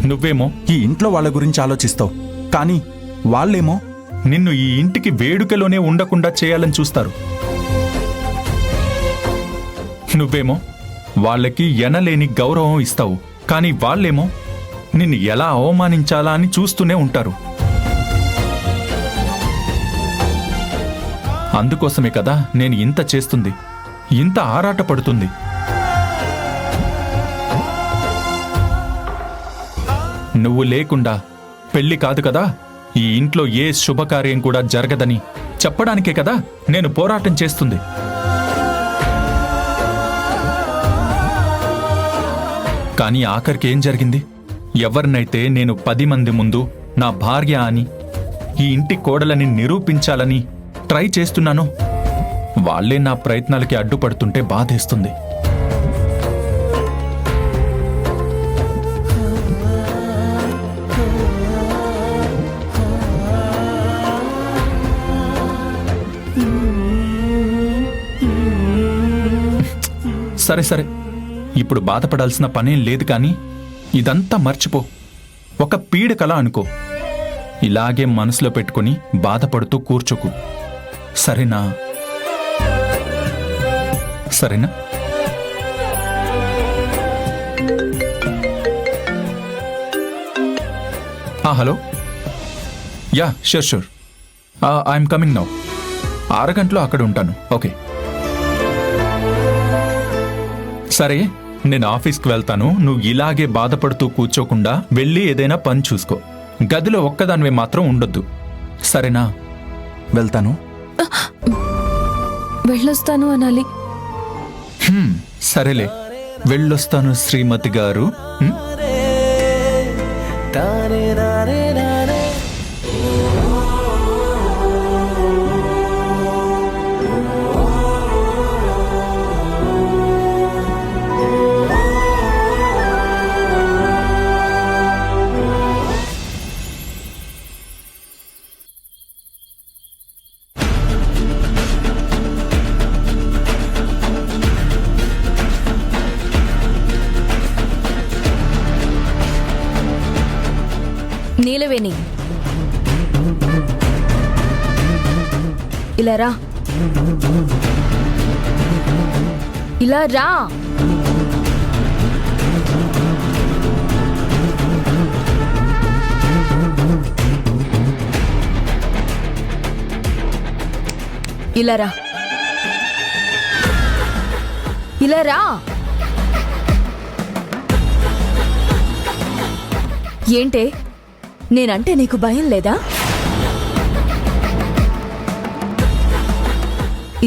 నువ్వేమో ఈ ఇంట్లో వాళ్ళ గురించి ఆలోచిస్తావు, కానీ వాళ్ళేమో నిన్ను ఈ ఇంటికి వేడుకలోనే ఉండకుండా చేయాలని చూస్తారు. నువ్వేమో వాళ్ళకి ఎనలేని గౌరవం ఇస్తావు, కానీ వాళ్ళేమో నిన్ను ఎలా అవమానించాలా అని చూస్తూనే ఉంటారు. అందుకోసమే కదా నేను ఇంత చేస్తుంది, ఇంత ఆరాటపడుతుంది. నువ్వు లేకుండా పెళ్లి కాదు కదా, ఈ ఇంట్లో ఏ శుభకార్యం కూడా జరగదని చెప్పడానికే కదా నేను పోరాటం చేస్తుంది. కానీ ఆఖరికి ఏం జరిగింది? ఎవరినైతే నేను 10 మంది ముందు నా భార్య అని, ఈ ఇంటి కోడలని నిరూపించాలని ట్రై చేస్తున్నానో వాళ్లే నా ప్రయత్నాలకి అడ్డుపడుతుంటే బాధేస్తుంది. సరే సరే, ఇప్పుడు బాధపడాల్సిన పనేం లేదు, కానీ ఇదంతా మర్చిపో. ఒక పీడకల అనుకో. ఇలాగే మనసులో పెట్టుకుని బాధపడుతూ కూర్చోకు. సరేనా? సరేనా? Hello. Yeah, sure sure. I'm coming now. 6 గంటలో అక్కడ ఉంటాను. ఓకే. సరే, నేను ఆఫీస్కి వెళ్తాను. నువ్వు ఇలాగే బాధపడుతూ కూర్చోకుండా వెళ్ళి ఏదైనా పని చూసుకో. గదిలో ఒక్కదానివే మాత్రం ఉండొద్దు, సరేనా? వెళ్తాను. వెళ్ళొస్తాను అనాలి. సరేలే, వెళ్ళొస్తాను శ్రీమతి గారు. నీలవేణి, ఇలా రా. ఇలా రా. ఇలా రా. ఇలా రా. ఏంటే, నేనంటే నీకు భయం లేదా?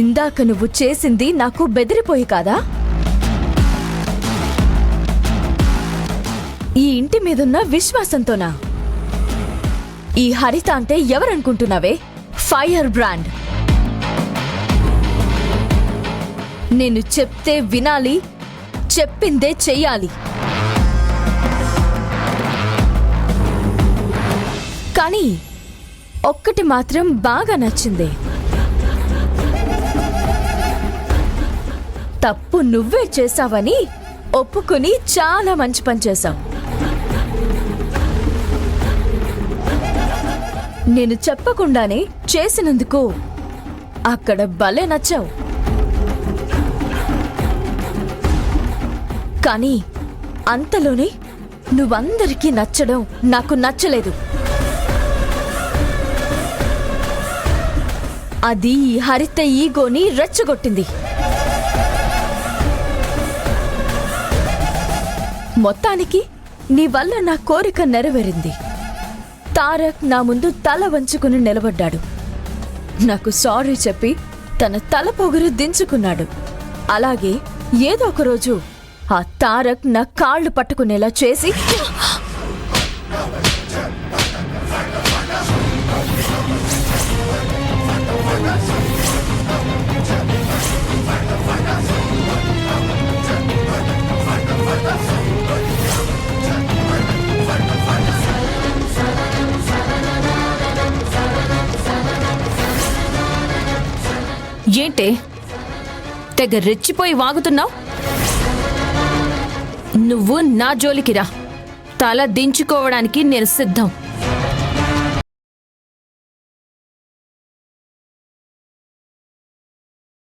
ఇందాక నువ్వు చేసింది నాకు బెదిరిపోయి కాదా? ఈ ఇంటి మీదున్న విశ్వాసంతోనా? ఈ హరిత అంటే ఎవరనుకుంటున్నావే? Fire brand. నేను చెప్తే వినాలి, చెప్పిందే చెయ్యాలి. కానీ ఒక్కటి మాత్రం బాగా నచ్చింది. తప్పు నువ్వే చేశావని ఒప్పుకుని చాలా మంచి పని చేశావు. నేను చెప్పకుండానే చేసినందుకు అక్కడ భలే నచ్చావు. కానీ అంతలోనే నువ్వందరికీ నచ్చడం నాకు నచ్చలేదు. అది ఈ హరిత ఈగోని రెచ్చగొట్టింది. మొత్తానికి నీ వల్ల నా కోరిక నెరవేరింది. తారక్ నా ముందు తల వంచుకుని నిలబడ్డాడు. నాకు సారీ చెప్పి తన తల పొగరు దించుకున్నాడు. అలాగే ఏదో ఒక రోజు ఆ తారక్ నా కాళ్ళు పట్టుకునేలా చేసి ఏంటే తెగ రెచ్చిపోయి వాగుతున్నావు? నువ్వు నా జోలికి రా, తల దించుకోవడానికి నేను సిద్ధం.